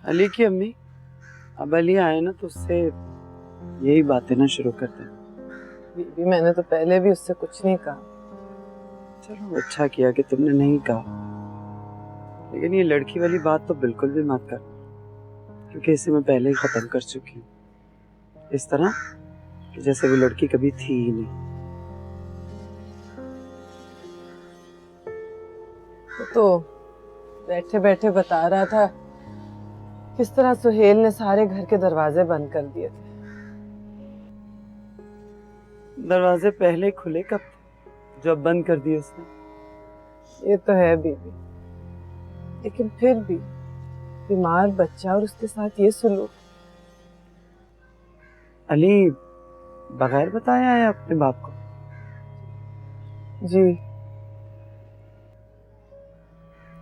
अली की अम्मी, अब अली आए ना तो उससे यही बातें ना शुरू करते हैं। बीबी मैंने तो पहले भी उससे कुछ नहीं कहा। चलो अच्छा किया कि तुमने नहीं कहा, लेकिन ये लड़की वाली बात तो बिल्कुल भी मत कर, क्योंकि इसे मैं पहले ही खत्म कर चुकी हूँ, इस तरह कि जैसे वो लड़की कभी थी ही नहीं। तो बैठे बैठे बता रहा था किस तरह सुहेल ने सारे घर के दरवाजे बंद कर दिए थे। दरवाजे पहले खुले कब थे, जब बंद कर दिए उसने। ये तो है बीबी, लेकिन फिर भी बीमार बच्चा और उसके साथ ये सुलूक। अली बगैर बताया है अपने बाप को? जी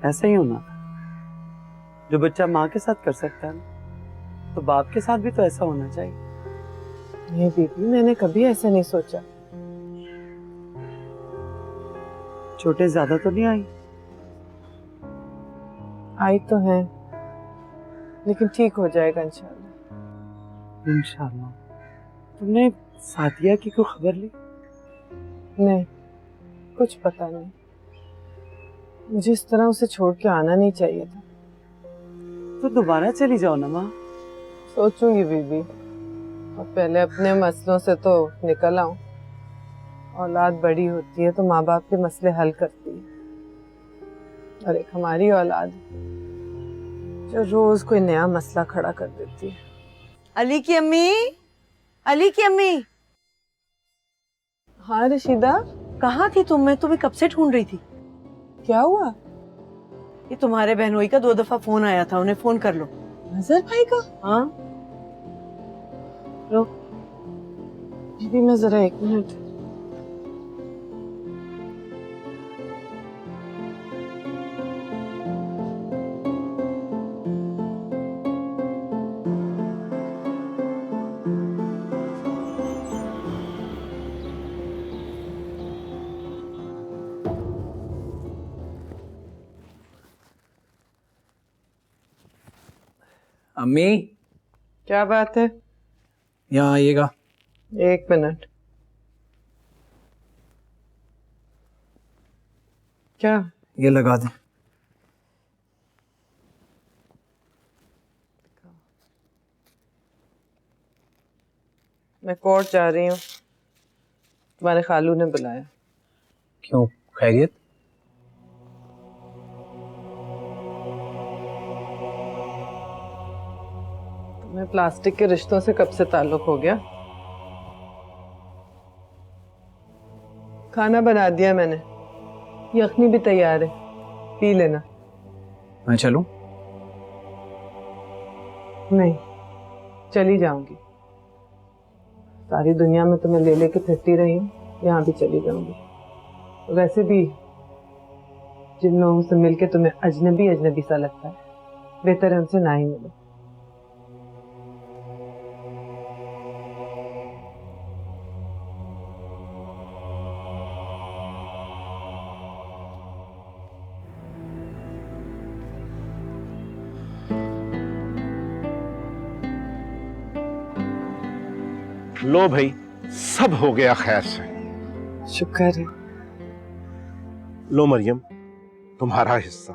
ऐसा ही होना था। जो बच्चा माँ के साथ कर सकता है ना, तो बाप के साथ भी तो ऐसा होना चाहिए। नहीं बीबी, मैंने कभी ऐसा नहीं सोचा। छोटे ज्यादा तो नहीं आई? आई तो है, लेकिन ठीक हो जाएगा इंशाल्लाह। इंशाल्लाह। तुमने सादिया की कोई खबर ली? नहीं, कुछ पता नहीं। मुझे इस तरह उसे छोड़ के आना नहीं चाहिए था। तो दोबारा चली जाओ ना माँ। सोचूंगी बीबी, और पहले अपने मसलों से तो निकल आऊं। औलाद बड़ी होती है तो माँ बाप के मसले हल करती है, और एक हमारी औलाद जो रोज कोई नया मसला खड़ा कर देती है। अली की अम्मी, अली की अम्मी। हाँ रशीदा, कहाँ थी तुम? मैं तुम्हें कब से ढूंढ रही थी। क्या हुआ? ये तुम्हारे बहनोई का 2 दफा फोन आया था, उन्हें फोन कर लो। नजर भाई का? हाँ लो। बीबी मैं जरा 1 मिनट। अम्मी, क्या बात है? यहाँ आइएगा। 1 मिनट। क्या? ये लगा दें। मैं कोर्ट जा रही हूँ, तुम्हारे खालू ने बुलाया। क्यों, खैरियत? तुम्हें प्लास्टिक के रिश्तों से कब से ताल्लुक हो गया? खाना बना दिया मैंने, यखनी भी तैयार है, पी लेना। मैं चलूं? नहीं, चली जाऊंगी। सारी दुनिया में तुम्हें ले लेके फिरती रही हूँ, यहाँ भी चली जाऊंगी। वैसे भी जिन लोगों से मिलके तुम्हें अजनबी अजनबी सा लगता है, बेहतर है उनसे ना ही मिलो। लो भाई, सब हो गया खैर से। शुक्र है। लो मरियम, तुम्हारा हिस्सा।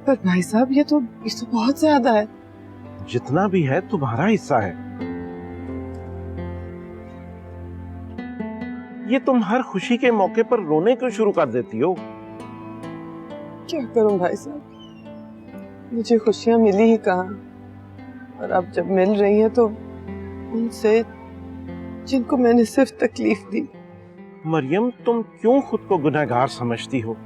पर भाई साहब ये तो बहुत ज्यादा है। जितना भी है तुम्हारा हिस्सा है। ये तुम हर खुशी के मौके पर रोने क्यों शुरू कर देती हो? क्या करूं भाई साहब, मुझे खुशियां मिली ही कहाँ, और अब जब मिल रही हैं तो उनसे जिनको मैंने सिर्फ तकलीफ दी। मरियम, तुम क्यों खुद को गुनहगार समझती हो?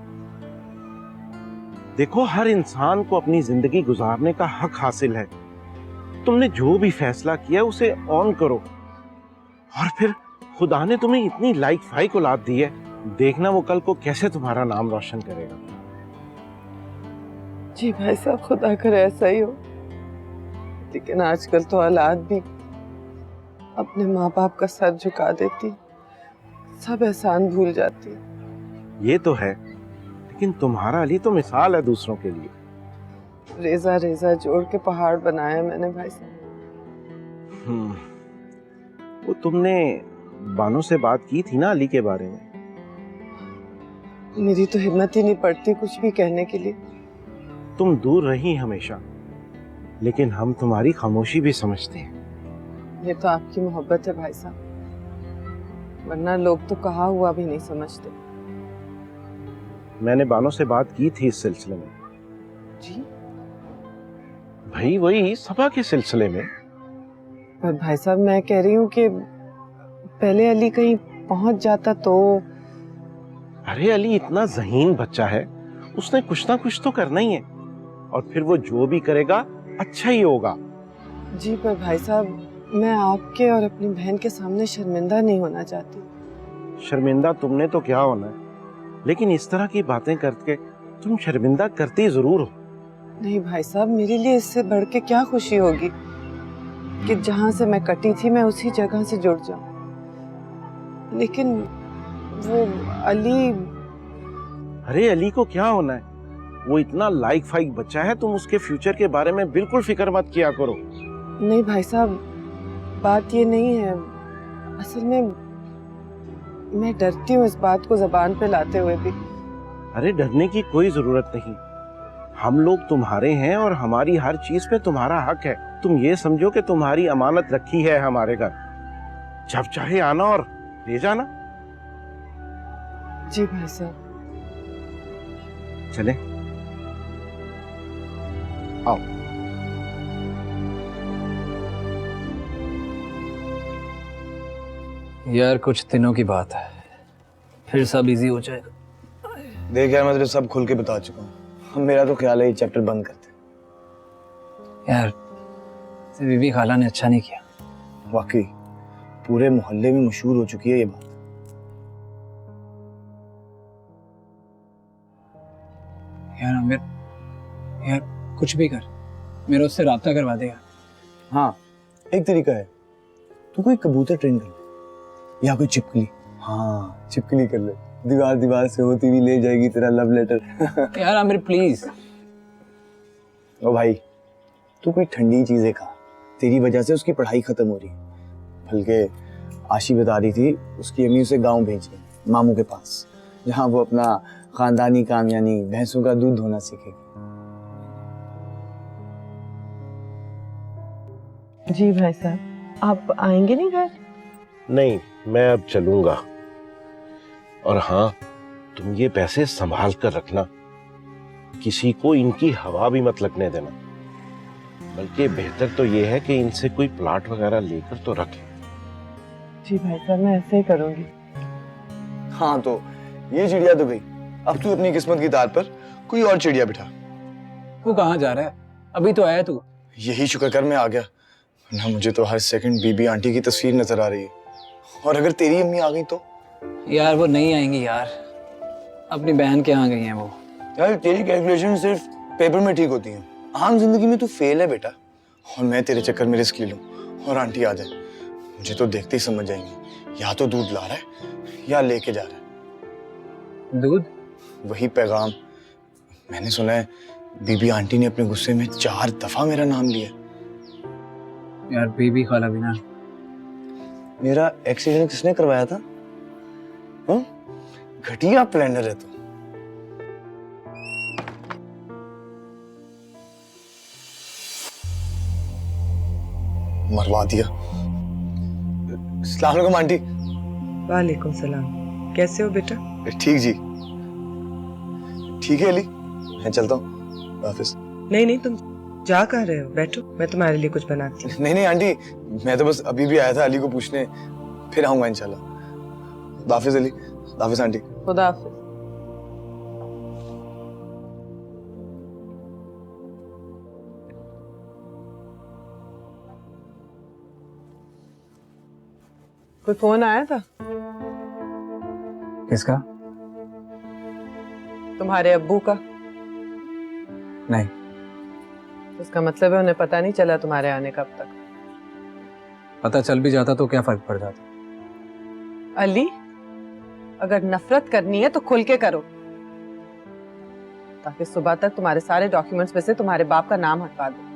देखो, हर इंसान को अपनी जिंदगी गुजारने का हक हासिल है। तुमने जो भी फैसला किया उसे ऑन करो, और फिर खुदा ने तुम्हें इतनी लाइक फाइक औलाद दी है, देखना वो कल को कैसे तुम्हारा नाम रोशन करेगा। जी भाई साहब, खुदा करे ऐसा ही हो, लेकिन आजकल तो औलाद भी अपने माँ बाप का सर झुका देती, सब एहसान भूल जाती। ये तो है, लेकिन तुम्हारा अली तो मिसाल है दूसरों के लिए। रेजा रेजा जोड़ के पहाड़ बनाया मैंने भाई साहब। वो तुमने बानो से बात की थी ना अली के बारे में? मेरी तो हिम्मत ही नहीं पड़ती कुछ भी कहने के लिए। तुम दूर रही हमेशा, लेकिन हम तुम्हारी खामोशी भी समझते हैं। ये तो आपकी मोहब्बत है भाई साहब, वरना लोग तो कहा हुआ भी नहीं समझते। मैंने बानो से बात की थी इस सिलसिले में। जी? भाई वही सभा के सिलसिले में। पर भाई साहब मैं कह रही हूँ कि पहले अली कहीं पहुंच जाता तो। अरे अली इतना ज़हीन बच्चा है, उसने कुछ ना कुछ तो करना ही है, और फिर वो जो भी करेगा अच्छा ही होगा। जी पर भाई साहब मैं आपके और अपनी बहन के सामने शर्मिंदा नहीं होना चाहती। शर्मिंदा तुमने तो क्या होना है, लेकिन इस तरह की बातें करके तुम शर्मिंदा करती जरूर हो। नहीं भाई साहब, मेरे लिए इससे बढ़ के क्या खुशी होगी कि जहां से मैं कटी थी मैं उसी जगह से जुड़ जाऊं। लेकिन वो अली। अरे अली को क्या होना है, वो इतना लाइक फाइक बच्चा है, तुम उसके फ्यूचर के बारे में बिल्कुल फिक्र मत किया करो। नहीं भाई साहब, बात ये नहीं है, असल में मैं डरती हूँ इस बात को जबान पे लाते हुए भी। अरे डरने की कोई जरूरत नहीं, हम लोग तुम्हारे हैं और हमारी हर चीज पे तुम्हारा हक है। तुम ये समझो कि तुम्हारी अमानत रखी है हमारे घर, जब चाहे आना और ले जाना। जी भाई साहब। चले आओ। यार कुछ दिनों की बात है, फिर सब इजी हो जाएगा। देख यार, मैं तुझे सब खुल के बता चुका हूँ। मेरा तो ख्याल है ये चैप्टर बंद करते। यार बीबी खाला ने अच्छा नहीं किया। वाकई पूरे मोहल्ले में मशहूर हो चुकी है ये बात। यार आमिर, यार कुछ भी कर, मेरा उससे राब्ता करवा देगा। हाँ, एक तरीका है, तू कोई कबूतर ट्रेन कर ले या कोई छिपकली। हाँ, छिपकली कर ले, दीवार दीवार से होती हुई ले जाएगी तेरा लव लेटर। यार आमिर प्लीज। ओ भाई, तू कोई ठंडी चीजें खा, तेरी वजह से उसकी पढ़ाई खत्म हो रही है। बल्कि आशी बता रही थी उसकी अम्मी उसे गांव भेज रही, मामू के पास, जहां वो अपना खानदानी काम यानी भैंसों का दूध धोना सीखेगी। जी भाई साहब, आप आएंगे नहीं घर? नहीं, मैं अब चलूंगा। और हाँ, तुम ये पैसे संभाल कर रखना, किसी को इनकी हवा भी मत लगने देना। बल्कि बेहतर तो ये है कि इनसे कोई प्लाट वगैरह लेकर तो रख। जी भाई साहब, मैं ऐसे ही करूंगी। हाँ तो ये चिड़िया तो गई, अब तू अपनी किस्मत की तार पर कोई और चिड़िया बिठा। वो कहाँ जा रहा है? अभी तो आया तू। यही शुक्र कर मैं आ गया, वरना मुझे तो हर सेकंड बीबी आंटी की तस्वीर नजर आ रही है। और अगर तेरी अम्मी आ गई तो? यार वो नहीं आएंगी यार, अपनी बहन के यहाँ गई हैं वो। यार तेरी कैलकुलेशन सिर्फ पेपर में ठीक होती है, आम जिंदगी में तू फेल है बेटा। और मैं तेरे चक्कर में रिस्क ले लूं और आंटी आ जाए, मुझे तो देखते ही समझ जाएंगी, या तो दूध ला रहा है या लेके जा रहा है। दूध? वही पैगाम। मैंने सुना है बीबी आंटी ने अपने गुस्से में 4 दफा मेरा नाम लिया। यार बीबी खाला बिना। मेरा एक्सीडेंट किसने करवाया था? घटिया प्लानर है तू। मरवा दिया। अस्सलाम वालेकुम आंटी। वालेकुम सलाम, कैसे हो बेटा? ठीक जी, ठीक है अली, मैं चलता हूँ, ऑफिस। नहीं नहीं, तुम जा कर रहे हो? बैठो, मैं तुम्हारे लिए कुछ बनाती हूँ। नहीं नहीं आंटी, मैं तो बस अभी भी आया था अली को पूछने, फिर आऊंगा इंशाल्लाह। हाफिज अली, हाफिज आंटी। खुदा हाफिज। कोई फोन आया था? किसका? तुम्हारे अब्बू का। नहीं। उसका मतलब है उन्हें पता नहीं चला तुम्हारे आने का अब तक? पता चल भी जाता तो क्या फर्क पड़ जाता? अली, अगर नफरत करनी है तो खुल के करो। ताकि सुबह तक तुम्हारे सारे डॉक्यूमेंट्स में से तुम्हारे बाप का नाम हटवा दो।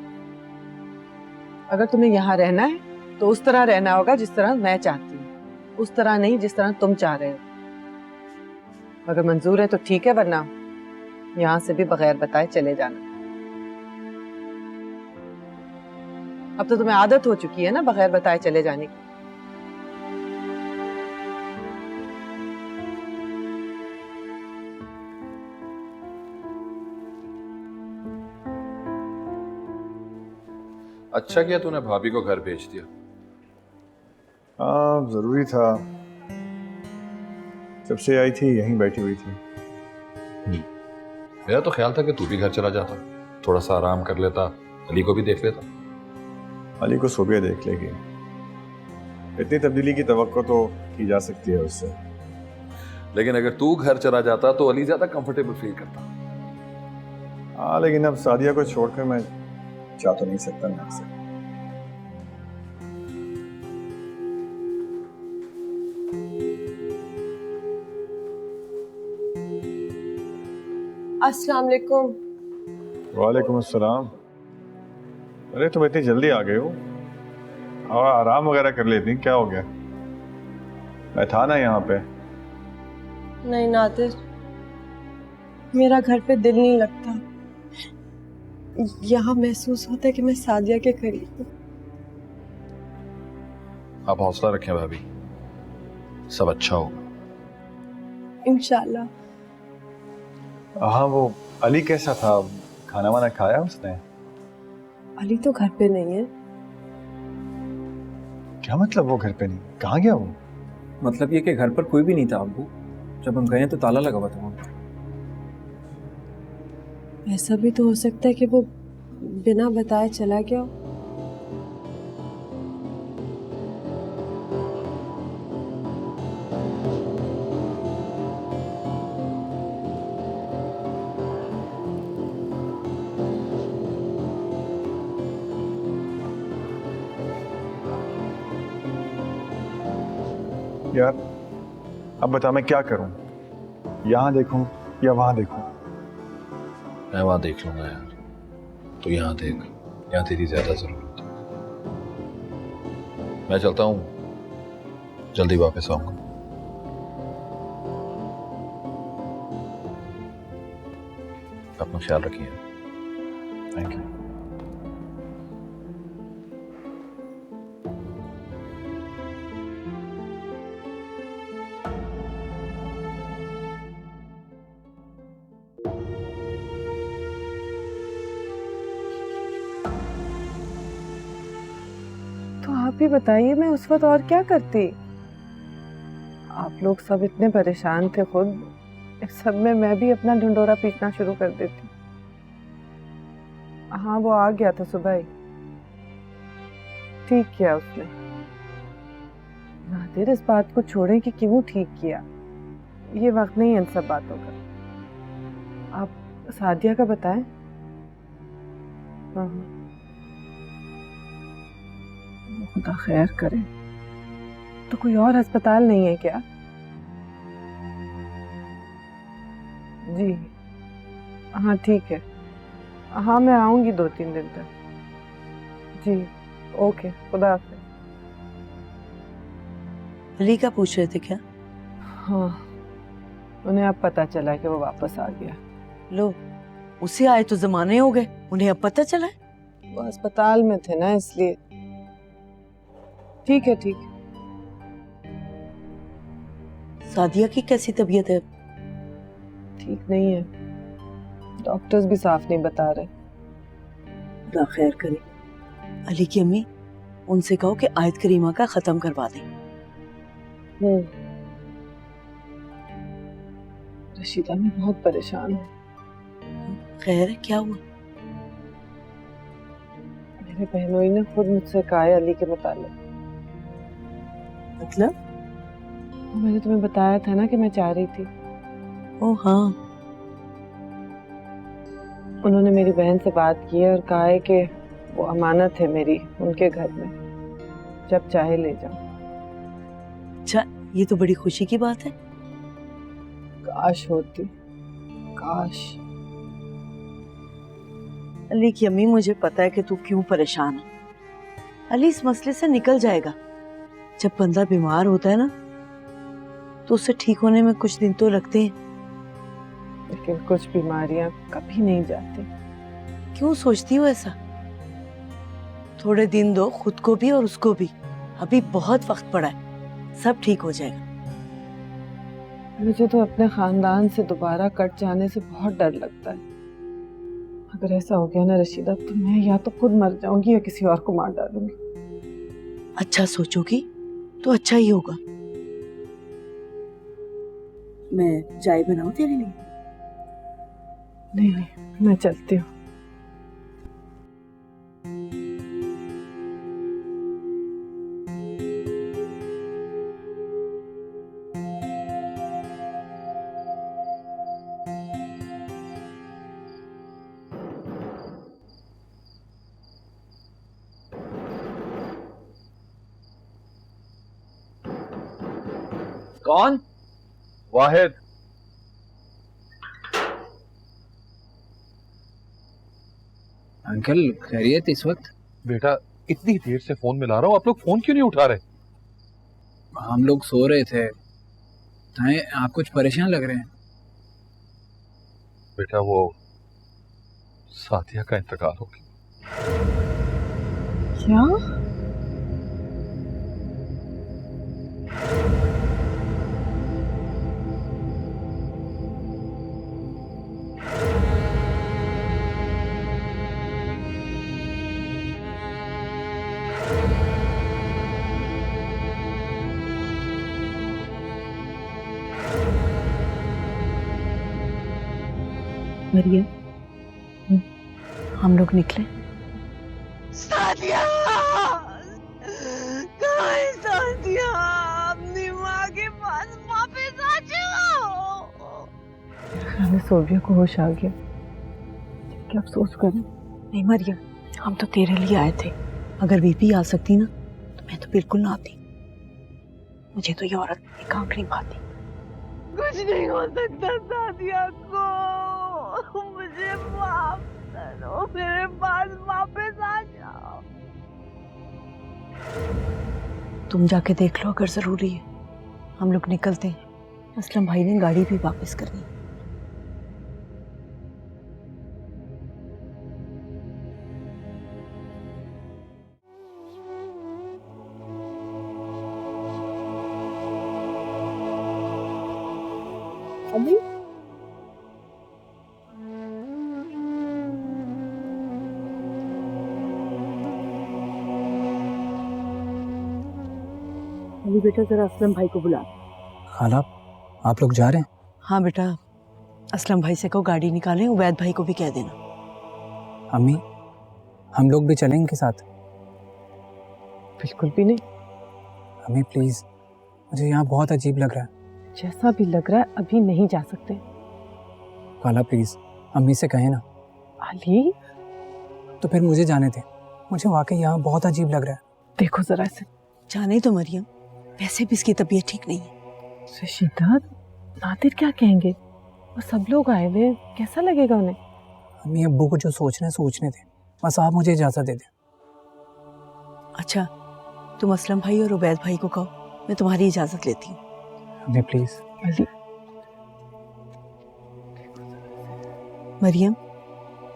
अगर तुम्हें यहाँ रहना है तो उस तरह रहना होगा जिस तरह मैं चाहती हूँ, उस तरह नहीं जिस तरह तुम चाह रहे हो। अगर मंजूर है तो ठीक है, वरना यहाँ से भी बगैर बताए चले जाना। अब तो तुम्हें आदत हो चुकी है ना बगैर बताए चले जाने की। अच्छा किया तूने भाभी को घर भेज दिया। हाँ, जरूरी था। जब से आई थी यहीं बैठी हुई थी। मेरा तो ख्याल था कि तू भी घर चला जाता, थोड़ा सा आराम कर लेता, अली को भी देख लेता। अली को सुबह देख लेगी। इतनी तब्दीली की तवक्को तो की जा सकती है उससे। लेकिन अगर तू घर चला जाता तो अली ज्यादा कंफर्टेबल फील करता। हाँ, लेकिन अब सादिया को छोड़कर मैं जा तो नहीं सकता ना से। अस्सलाम वालेकुम। वालेकुम अस्सलाम। अरे तुम इतनी जल्दी आ गए हो? और आराम वगैरह कर लेती, क्या हो गया? मैं था ना यहाँ पे। नहीं नादिर, मेरा घर पे दिल नहीं लगता। यहाँ महसूस होता है कि मैं सादिया के करीब हूँ। आप हौसला रखें भाभी, सब अच्छा होगा इंशाल्लाह। हाँ, वो अली कैसा था? खाना वाना खाया उसने? अली तो घर पे नहीं है। क्या मतलब वो घर पे नहीं? कहाँ गया वो? मतलब ये कि घर पर कोई भी नहीं था अब्बू, जब हम गए तो ताला लगा हुआ था वहाँ पर। ऐसा भी तो हो सकता है कि वो बिना बताए चला गया हो। यार अब बता मैं क्या करूं? यहाँ देखूं या वहां देखूं? मैं वहां देख लूंगा यार, तो यहाँ देख, यहाँ तेरी ज्यादा जरूरत है। मैं चलता हूँ, जल्दी वापस आऊंगा। अपना ख्याल रखिए। Thank you. तो आप ही बताइए, मैं उस वक्त और क्या करती? आप लोग सब इतने परेशान थे खुद, इस सब में मैं भी अपना ढिंडोरा पीटना शुरू कर देती। हाँ, वो आ गया था सुबह ही। ठीक किया उसने। नादिर, इस बात को छोड़ें कि क्यों ठीक किया, ये वक्त नहीं है इन सब बातों का। आप सादिया का बताएं। हाँ, खुदा खैर करे। तो कोई और अस्पताल नहीं है क्या? जी हाँ, ठीक है। हाँ, मैं आऊंगी 2-3 दिन तक। जी ओके, खुदा हाफिज। अली का पूछ रहे थे क्या? हाँ, उन्हें अब पता चला कि वो वापस आ गया। लो, उसे आए तो जमाने हो गए, उन्हें अब पता चला है? वो अस्पताल में थे ना, इसलिए। ठीक है, ठीक है। सादिया की कैसी तबीयत है? ठीक नहीं है, डॉक्टर्स भी साफ नहीं बता रहे। खुदा खैर करे। अली की अम्मी, उनसे कहो कि आयत करीमा का खत्म करवा दें। रशीदा, मैं बहुत परेशान हूँ। खैर है, क्या हुआ? मेरे बहनोई ने खुद मुझसे कहा है अली के मुतालिक। मतलब? मैंने तुम्हें बताया था ना कि मैं चाह रही थी। ओ हाँ, उन्होंने मेरी बहन से बात की है और कहा है कि वो अमानत है मेरी उनके घर में, जब चाहे ले जाओ। अच्छा, ये तो बड़ी खुशी की बात है। काश होती, काश। अली की अम्मी, मुझे पता है कि तू क्यों परेशान है। अली इस मसले से निकल जाएगा। जब बंदा बीमार होता है ना, तो उसे ठीक होने में कुछ दिन तो लगते हैं। लेकिन कुछ बीमारियां कभी नहीं जाती। क्यों सोचती हो ऐसा? थोड़े दिन दो खुद को भी और उसको भी। अभी बहुत वक्त पड़ा है, सब ठीक हो जाएगा। मुझे तो अपने खानदान से दोबारा कट जाने से बहुत डर लगता है। अगर ऐसा हो गया ना रशीदा, तो मैं या तो खुद मर जाऊंगी या किसी और को मार डालूंगी। अच्छा सोचोगी तो अच्छा ही होगा। मैं चाय बनाऊं तेरे लिए? नहीं नहीं, मैं चलती हूँ। कौन? वाहिद। अंकल खैरियत इस वक्त? बेटा इतनी देर से फोन मिला रहा हूँ, आप लोग फोन क्यों नहीं उठा रहे? हम लोग सो रहे थे। ताए आप कुछ परेशान लग रहे हैं। बेटा वो साथिया का इंतकाल हो गया। क्या? मरियम, हम लोग निकले। सादिया, कहाँ है सादिया? अपनी माँ के पास वापस आ जाओ। हमें सोबिया को होश आ गया। क्या अफसोस करें? नहीं मरियम, हम तो तेरे लिए आए थे। अगर बीबी आ सकती ना, तो मैं तो बिल्कुल ना आती। मुझे तो ये औरत एक आंख नहीं पाती। कुछ नहीं हो सकता सादिया को। मुझे माफ करो, मेरे पास वापस आ जाओ। तुम जाके देख लो, अगर जरूरी है हम लोग निकलते हैं। असलम भाई ने गाड़ी भी वापस करनी। अभी अली बेटा, जरा असलम भाई को बुला। खाला आप लोग जा रहे हैं? हाँ बेटा, असलम भाई से कहो गाड़ी निकालें। उबैद भाई को भी कह देना। अम्मी हम लोग भी चलें इनके साथ? बिल्कुल भी नहीं। अम्मी प्लीज, मुझे यहाँ बहुत अजीब लग रहा है। जैसा भी लग रहा है अभी नहीं जा सकते। खाला प्लीज अम्मी से कहें ना। अली तो फिर मुझे जाने दे, मुझे वाकई यहाँ बहुत अजीब लग रहा है। देखो जरा से। जाने तो मरियम, वैसे भी इसकी तबीयत ठीक नहीं है। रशीदा, नादिर क्या कहेंगे? और सब लोग आए हुए, कैसा लगेगा उन्हें? अम्मी अब्बू को जो सोचना है सोचने दें, बस आप मुझे इजाजत दे दें। अच्छा, तुम असलम भाई और उबैद भाई को कहो, मैं तुम्हारी इजाजत लेती हूँ। अम्मी प्लीज। अली मरियम,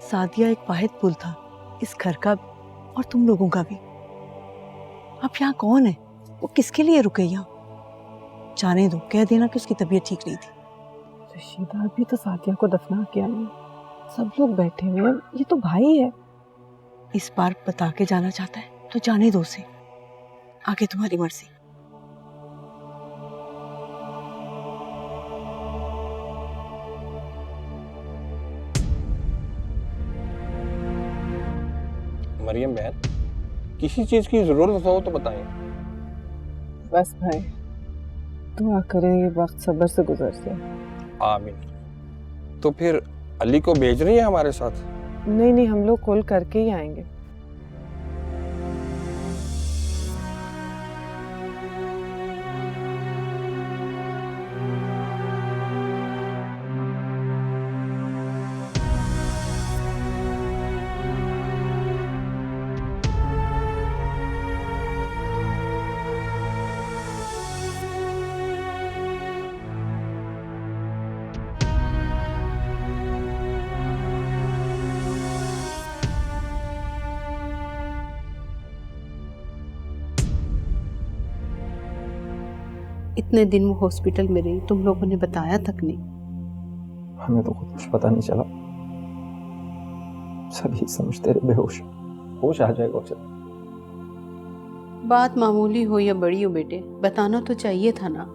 सादिया एक वाहिद पुल था, इस घर का और तुम लोगों का भी। अब यहाँ कौन है? वो किसके लिए रुके यहाँ? जाने दो, कह देना कि उसकी तबीयत ठीक नहीं थी। रशीदा, अभी तो सादिया को दफना किया नहीं, सब लोग बैठे हुए हैं। ये तो भाई है। इस बार बता के जाना चाहता है तो जाने दो उसे, आगे तुम्हारी मर्जी। मरियम बहन, किसी चीज की जरूरत हो तो बताएं। बस भाई, दुआ करें ये वक्त सब्र से गुजर जाए। आमीन। तो फिर अली को भेज रही है हमारे साथ? नहीं नहीं, हम लोग कॉल करके ही आएंगे। इतने दिन वो हॉस्पिटल में रही, तुम लोगों ने बताया तक नहीं। हमें तो कुछ पता नहीं चला, सभी समझते रहे बेहोश, होश आ जाएगा उसे। बात मामूली हो या बड़ी हो बेटे, बताना तो चाहिए था ना।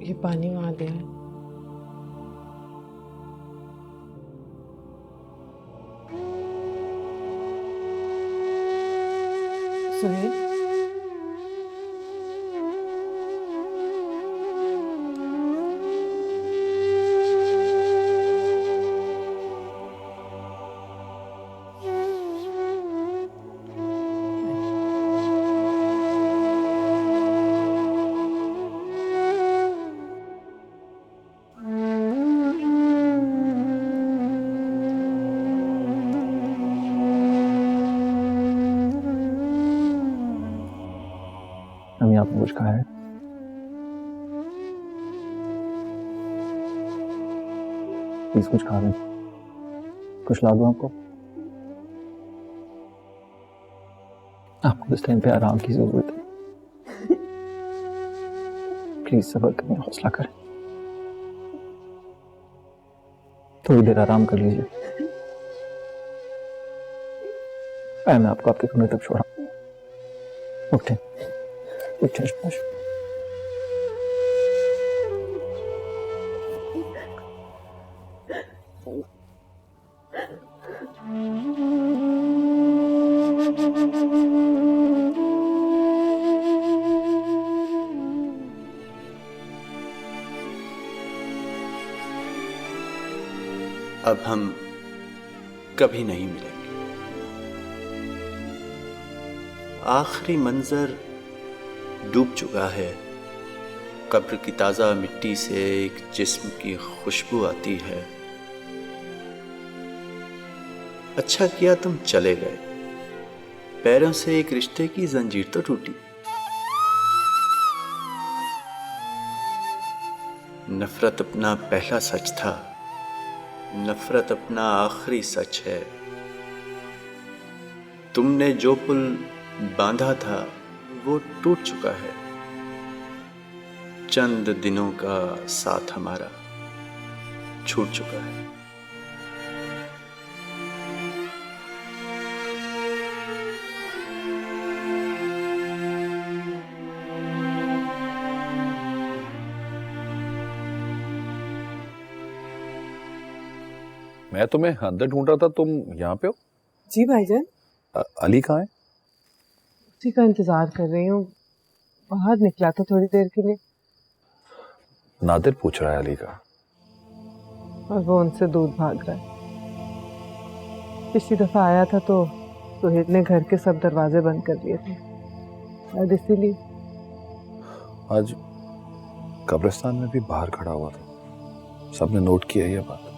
ये पानी वहां दिया है। सुहेल, अम्मी आपने कुछ खाया है? प्लीज कुछ खा लें, कुछ ला दूं आपको? आपको इस टाइम पे आराम की जरूरत है, प्लीज सब्र करें, हौसला करें, थोड़ी देर आराम कर लीजिए। मैं आपको आपके कमरे तक छोड़ा। उठे उठे शाबाश। अब हम कभी नहीं मिलेंगे। आखिरी मंजर डूब चुका है। कब्र की ताज़ा मिट्टी से एक जिस्म की खुशबू आती है। अच्छा किया तुम चले गए, पैरों से एक रिश्ते की जंजीर तो टूटी। नफरत अपना पहला सच था, नफरत अपना आखिरी सच है। तुमने जो पुल बांधा था वो टूट चुका है। चंद दिनों का साथ हमारा छूट चुका है। मैं तुम्हें अंदर ढूंढ रहा था, तुम यहाँ पे हो? जी भाईजान। अली कहाँ है? उसी का इंतजार कर रही हूँ, बाहर निकला था थोड़ी देर के लिए। नादिर पूछ रहा है अली का। और वो उनसे दूर भाग रहा है। पिछली दफा आया था तो सुहेल ने घर के सब दरवाजे बंद कर दिए थे, शायद इसीलिए। आज कब्रिस्तान में भी बाहर खड़ा हुआ था, सबने नोट किया ये बात।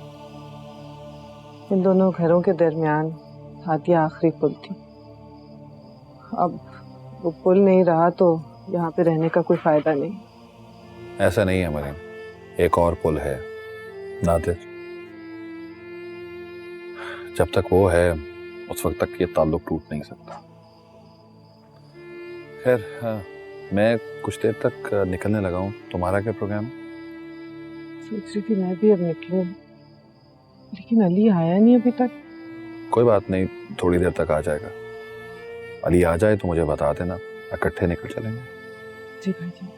इन दोनों घरों के दरमियान हादिया आखिरी पुल थी। अब वो पुल नहीं रहा तो यहाँ पे रहने का कोई फायदा नहीं। ऐसा नहीं है मरीम, एक और पुल है, नादिर। जब तक वो है उस वक्त तक ये ताल्लुक टूट नहीं सकता। खैर मैं कुछ देर तक निकलने लगा हूँ। तुम्हारा क्या प्रोग्राम? सोच रही थी मैं भी अब निकलूं, लेकिन अली आया नहीं अभी तक। कोई बात नहीं, थोड़ी देर तक आ जाएगा। अली आ जाए तो मुझे बता देना, इकट्ठे निकल चलेंगे। जी भाईजान।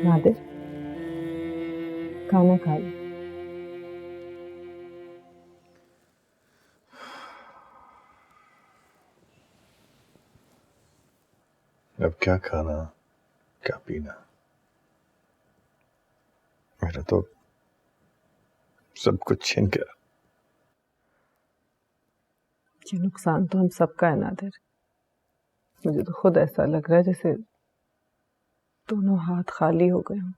नादिर, खाना खा लो। अब क्या खाना, क्या पीना, मेरा तो सब कुछ छिन गया। ये नुकसान तो हम सबका है नादिर। मुझे तो खुद ऐसा लग रहा है जैसे दोनों हाथ खाली हो गए हों।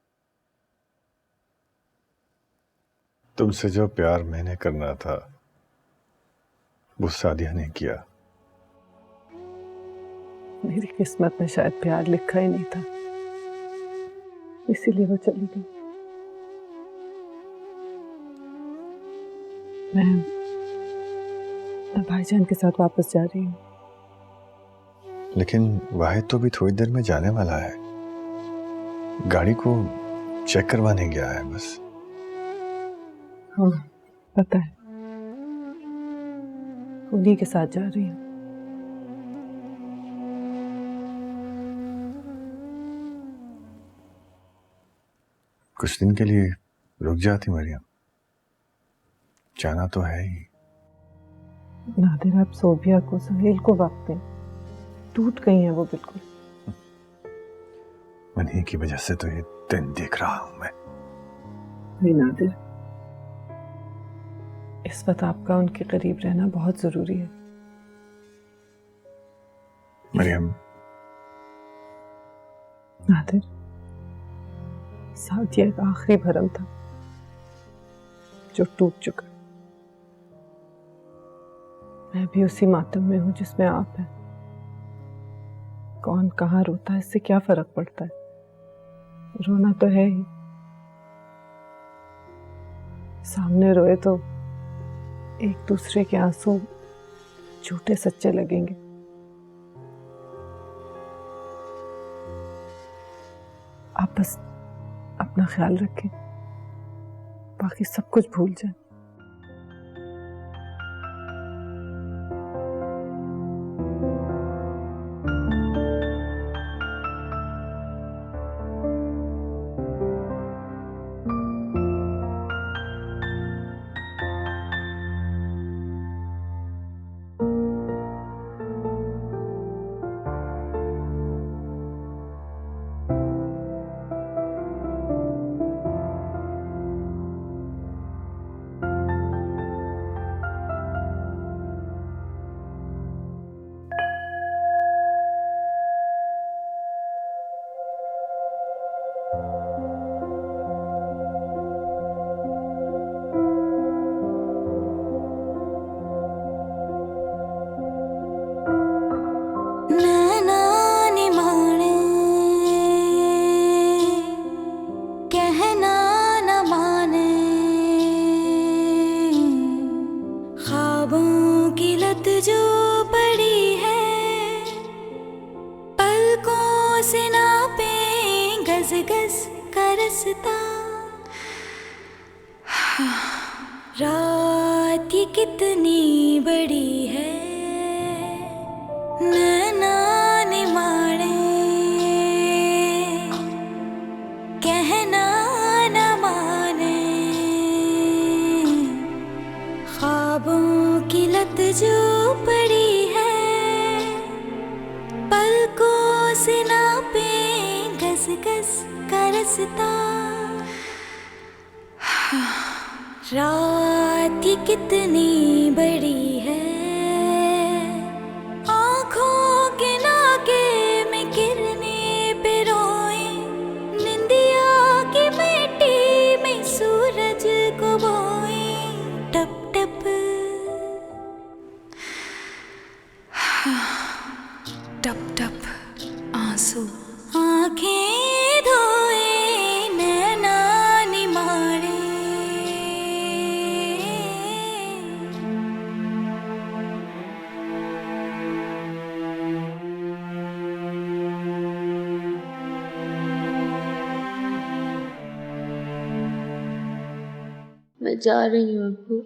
तुमसे जो प्यार मैंने करना था वो सादिया ने किया। मेरी किस्मत में शायद प्यार लिखा ही नहीं था, इसीलिए वो चली गई। मैं भाईजान के साथ वापस जा रही हूँ। लेकिन वाहिद तो भी थोड़ी देर में जाने वाला है, गाड़ी को चेक करवाने गया है बस। हाँ पता है, उन्हीं के साथ जा रही हूँ। कुछ दिन के लिए रुक जाती मरियम, जाना तो है ही। नादिर, आप सोबिया को, सहेल को वक्त दें, टूट गई हैं वो बिल्कुल। उन्हीं की वजह से तो ये दिन देख रहा हूं मैं। नहीं नादिर, इस वक्त आपका उनके करीब रहना बहुत जरूरी है। मरियम, नादिर, सादिया एक आखिरी भरम था जो टूट चुका। मैं भी उसी मातम में हूं जिसमें आप हैं। कौन कहाँ रोता है इससे क्या फर्क पड़ता है, रोना तो है ही। सामने रोए तो एक दूसरे के आंसू झूठे सच्चे लगेंगे। आप बस अपना ख्याल रखें, बाकी सब कुछ भूल जाए। रात ये कितनी बड़ी है, नैना ने मारे कहना न माने, ख्वाबों की लत जो पड़ी है, पलकों से नापे गस गस का रास्ता। रात ये कितनी बड़ी है, आँखों के नाके में गिरने पे रोए, निंदिया की मिट्टी में सूरज को बोए, टप टप टप टप आंसू आँखें धोए, नैना ने मारे। मैं जा रही हूँ अब्बू,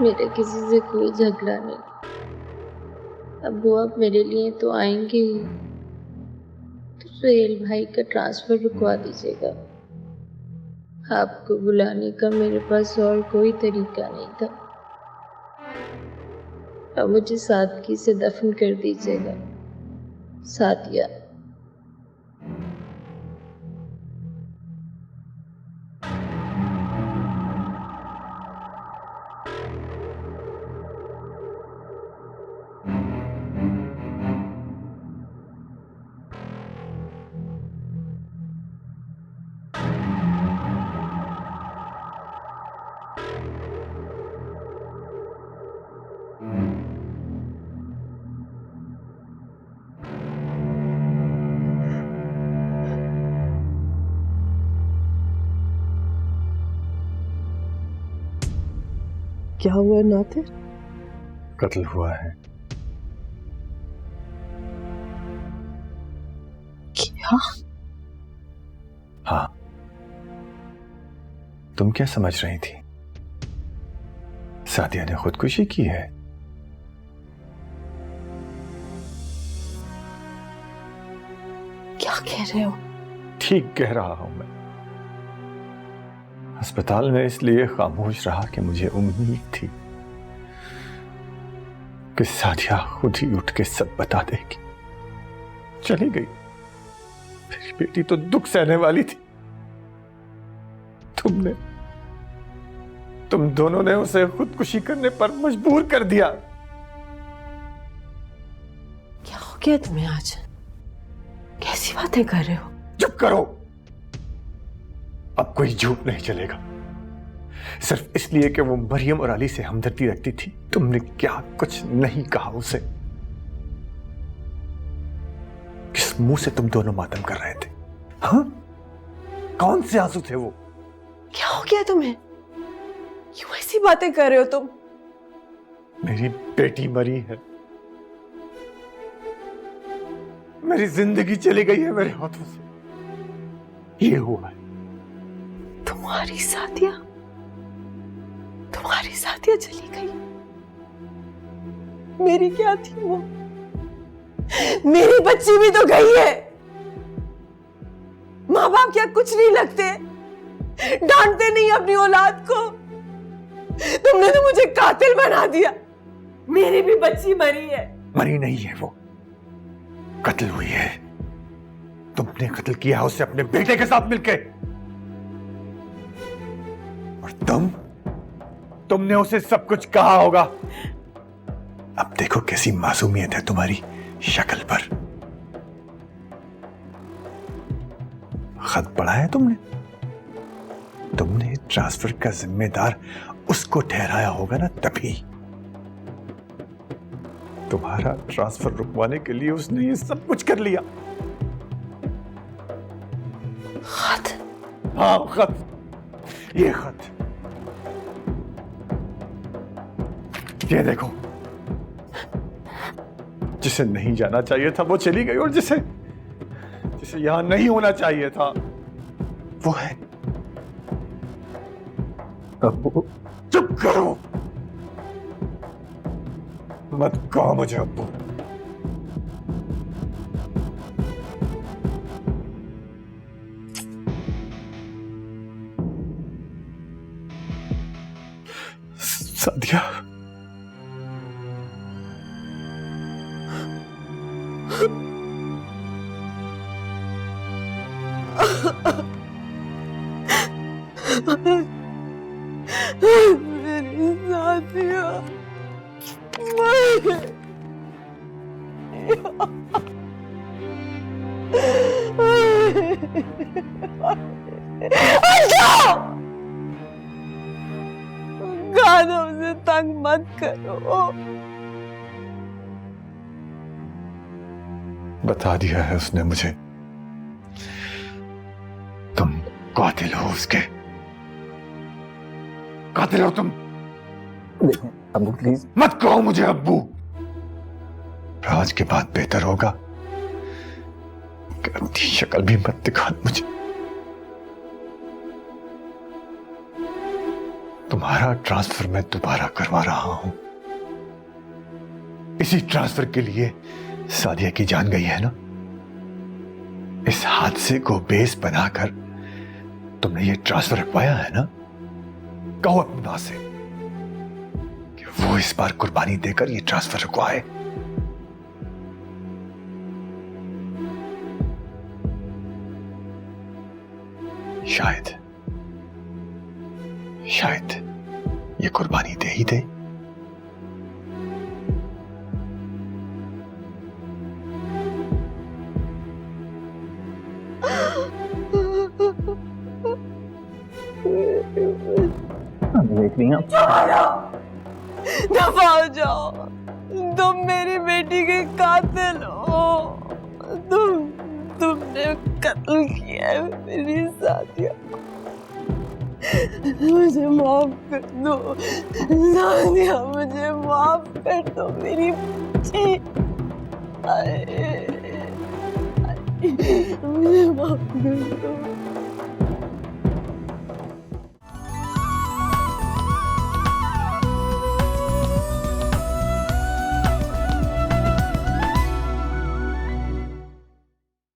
मेरा किसी से कोई झगड़ा नहीं। अब्बू आप मेरे लिए तो आएंगे ही, तो सुहेल भाई का ट्रांसफर रुकवा दीजिएगा। आपको बुलाने का मेरे पास और कोई तरीका नहीं था। अब मुझे सादगी से दफन कर दीजिएगा। सादिया। क्या हुआ नातिर? कत्ल हुआ है। क्या? हाँ, तुम क्या समझ रही थी? सादिया ने खुदकुशी की है। क्या कह रहे हो? ठीक कह रहा हूं मैं। अस्पताल में इसलिए खामोश रहा कि मुझे उम्मीद थी कि सादिया खुद ही उठ के सब बता देगी। चली गई। मेरी बेटी तो दुख सहने वाली थी। तुम दोनों ने उसे खुदकुशी करने पर मजबूर कर दिया। क्या हो गया तुम्हें आज? कैसी बातें कर रहे हो? चुप करो। अब कोई झूठ नहीं चलेगा। सिर्फ इसलिए कि वो मरियम और अली से हमदर्दी रखती थी, तुमने क्या कुछ नहीं कहा उसे। किस मुंह से तुम दोनों मातम कर रहे थे? हाँ? कौन से आंसू थे वो? क्या हो गया तुम्हें? क्यों ऐसी बातें कर रहे हो तुम? मेरी बेटी मरी है। मेरी जिंदगी चली गई है मेरे हाथों से। ये हुआ है। तुम्हारी सादिया चली गई। मेरी क्या थी वो? मेरी बच्ची भी तो गई है। माँ बाप क्या कुछ नहीं लगते? डांटते नहीं अपनी औलाद को? तुमने तो मुझे कातिल बना दिया। मेरी भी बच्ची मरी है। मरी नहीं है वो, कत्ल हुई है। तुमने कत्ल किया उसे अपने बेटे के साथ मिलकर। और तुमने उसे सब कुछ कहा होगा। अब देखो कैसी मासूमियत है तुम्हारी शक्ल पर। खत पढ़ा है तुमने ट्रांसफर का जिम्मेदार उसको ठहराया होगा ना, तभी। तुम्हारा ट्रांसफर रुकवाने के लिए उसने ये सब कुछ कर लिया। खत? हाँ, खत। ये खत, ये देखो। जिसे नहीं जाना चाहिए था वो चली गई, और जिसे यहां नहीं होना चाहिए था वो है। अब्बू, चुप करो। मत कहो मुझे अब्बू। सादिया, मेरी सादिया गानों से तंग मत करो। बता दिया है उसने मुझे, तुम कातिल हो उसके। कातिल हो तुम। अब्बू प्लीज मत कहो मुझे अब्बू। आज के बाद बेहतर होगा कि अपनी शक्ल भी मत दिखा मुझे। तुम्हारा ट्रांसफर मैं दोबारा करवा रहा हूं। इसी ट्रांसफर के लिए सादिया की जान गई है ना। इस हादसे को बेस बनाकर तुमने ये ट्रांसफर रखवाया है ना। कहो अपनी मां से कि वो इस बार कुर्बानी देकर ये ट्रांसफर रुकवाए। शायद ये कुर्बानी दे ही दे। देख रही हैं दफा हो जाओ। तुम मेरी बेटी के कातिल हो। तुमने कत्ल किया है मेरी सादिया। मुझे माफ कर दो सादिया, मुझे माफ कर दो मेरी बच्ची। मुझे माफ कर दो।